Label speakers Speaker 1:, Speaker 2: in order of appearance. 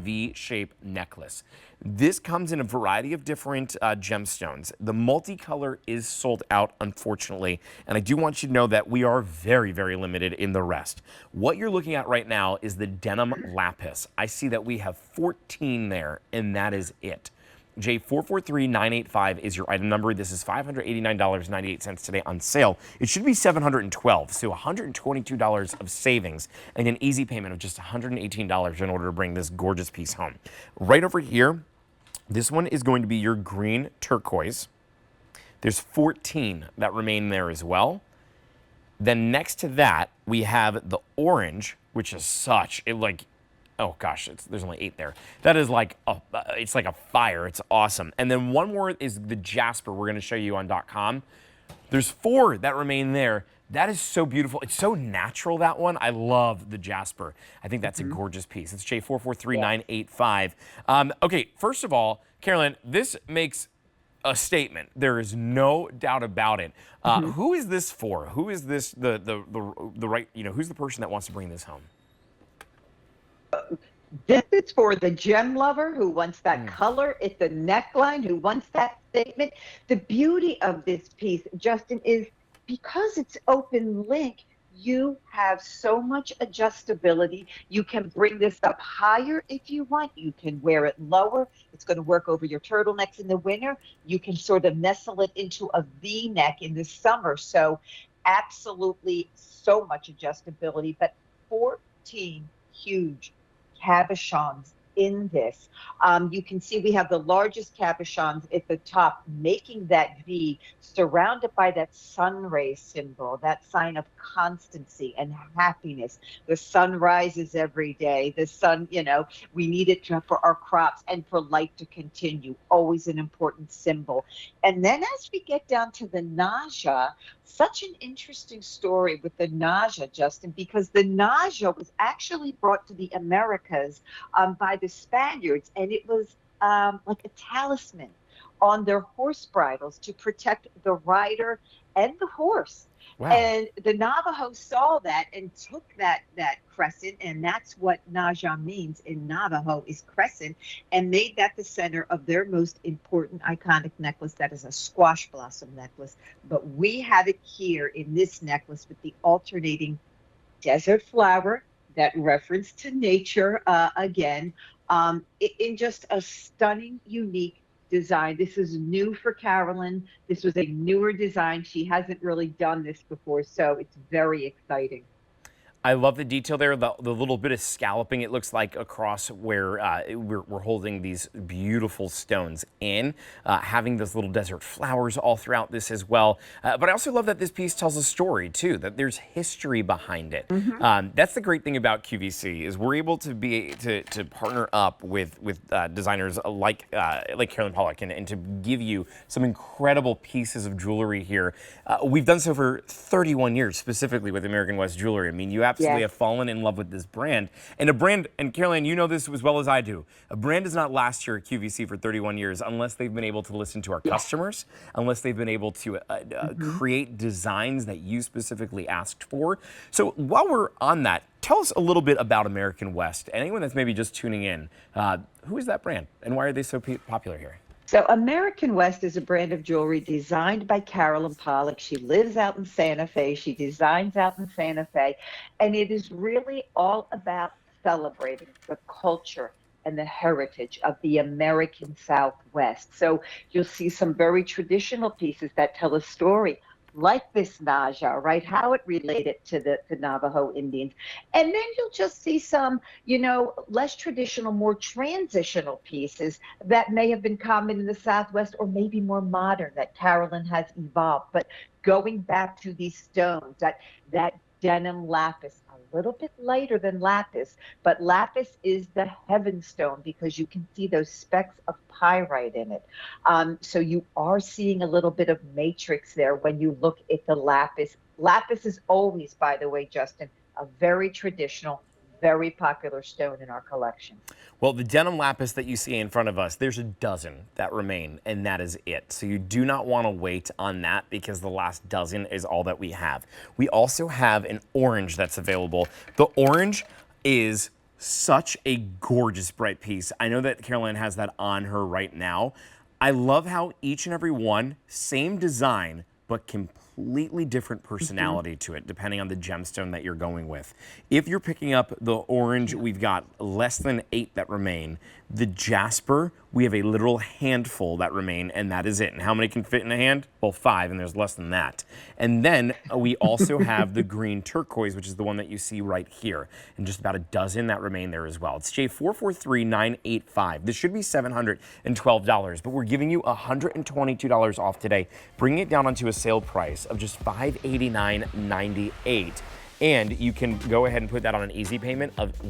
Speaker 1: V-shape necklace. This comes in a variety of different gemstones. The multicolor is sold out, unfortunately, and I do want you to know that we are very, very limited in the rest. What you're looking at right now is the denim lapis. I see that we have 14 there, and that is it. J443985 is your item number. This is $589.98 today on sale. It should be $712, so $122 of savings and an easy payment of just $118 in order to bring this gorgeous piece home. Right over here, this one is going to be your green turquoise. There's 14 that remain there as well. Then next to that, we have the orange, which is oh gosh, there's only 8 there. That is like it's like a fire. It's awesome. And then one more is the jasper we're going to show you on .com. There's 4 that remain there. That is so beautiful. It's so natural, that one. I love the jasper. I think that's a gorgeous piece. It's J443985. Okay, first of all, Carolyn, this makes a statement. There is no doubt about it. Who is this for? Who is this the right, who's the person that wants to bring this home?
Speaker 2: This is for the gem lover who wants that color. It's the neckline who wants that statement. The beauty of this piece, Justin, is because it's open link, you have so much adjustability. You can bring this up higher if you want. You can wear it lower. It's going to work over your turtlenecks in the winter. You can sort of nestle it into a V-neck in the summer. So absolutely so much adjustability, but 14 huge cabochons in this. You can see we have the largest cabochons at the top, making that V, surrounded by that sun ray symbol, that sign of constancy and happiness. The sun rises every day. The sun, we need it for our crops and for life to continue. Always an important symbol. And then as we get down to the Naja, such an interesting story with the Naja, Justin, because the Naja was actually brought to the Americas by the Spaniards, and it was like a talisman on their horse bridles to protect the rider and the horse. Wow. And the Navajo saw that and took that crescent, and that's what Naja means in Navajo, is crescent, and made that the center of their most important iconic necklace. That is a squash blossom necklace. But we have it here in this necklace with the alternating desert flower, that reference to nature again, in just a stunning, unique design. This is new for Carolyn. This was a newer design. She hasn't really done this before, so it's very exciting.
Speaker 1: I love the detail there, the little bit of scalloping it looks like across where we're holding these beautiful stones in, having those little desert flowers all throughout this as well. But I also love that this piece tells a story too, that there's history behind it. That's the great thing about QVC, is we're able to partner up with designers like Carolyn Pollock and to give you some incredible pieces of jewelry here. We've done so for 31 years, specifically with American West Jewelry. I mean, you absolutely have fallen in love with this brand. And a brand, and Caroline, you know this as well as I do, a brand does not last here at QVC for 31 years unless they've been able to listen to our customers, unless they've been able to create designs that you specifically asked for. So while we're on that, tell us a little bit about American West. Anyone that's maybe just tuning in, who is that brand and why are they so popular here?
Speaker 2: So American West is a brand of jewelry designed by Carolyn Pollock. She lives out in Santa Fe. She designs out in Santa Fe. And it is really all about celebrating the culture and the heritage of the American Southwest. So you'll see some very traditional pieces that tell a story, like this Naja, right? How it related to the Navajo Indians. And then you'll just see some, less traditional, more transitional pieces that may have been common in the Southwest, or maybe more modern, that Carolyn has evolved. But going back to these stones, that denim lapis, a little bit lighter than lapis, but lapis is the heaven stone because you can see those specks of pyrite in it. So you are seeing a little bit of matrix there when you look at the lapis. Lapis is always, by the way, Justin, a very traditional, very popular stone in our collection.
Speaker 1: Well, the denim lapis that you see in front of us, there's a dozen that remain, and that is it. So you do not want to wait on that because the last dozen is all that we have. We also have an orange that's available. The orange is Such a gorgeous bright piece. I know that Caroline has that on her right now. I love how each and every one, same design, but completely different personality to it, depending on the gemstone that you're going with. If you're picking up the orange, we've got less than 8 that remain. The jasper, we have a literal handful that remain, and that is it. And how many can fit in a hand? Well, 5, and there's less than that. And then we also have the green turquoise, which is the one that you see right here, and just about a dozen that remain there as well. It's J443985. This should be $712, but we're giving you $122 off today, bringing it down onto a sale price of just $589.98. And you can go ahead and put that on an easy payment of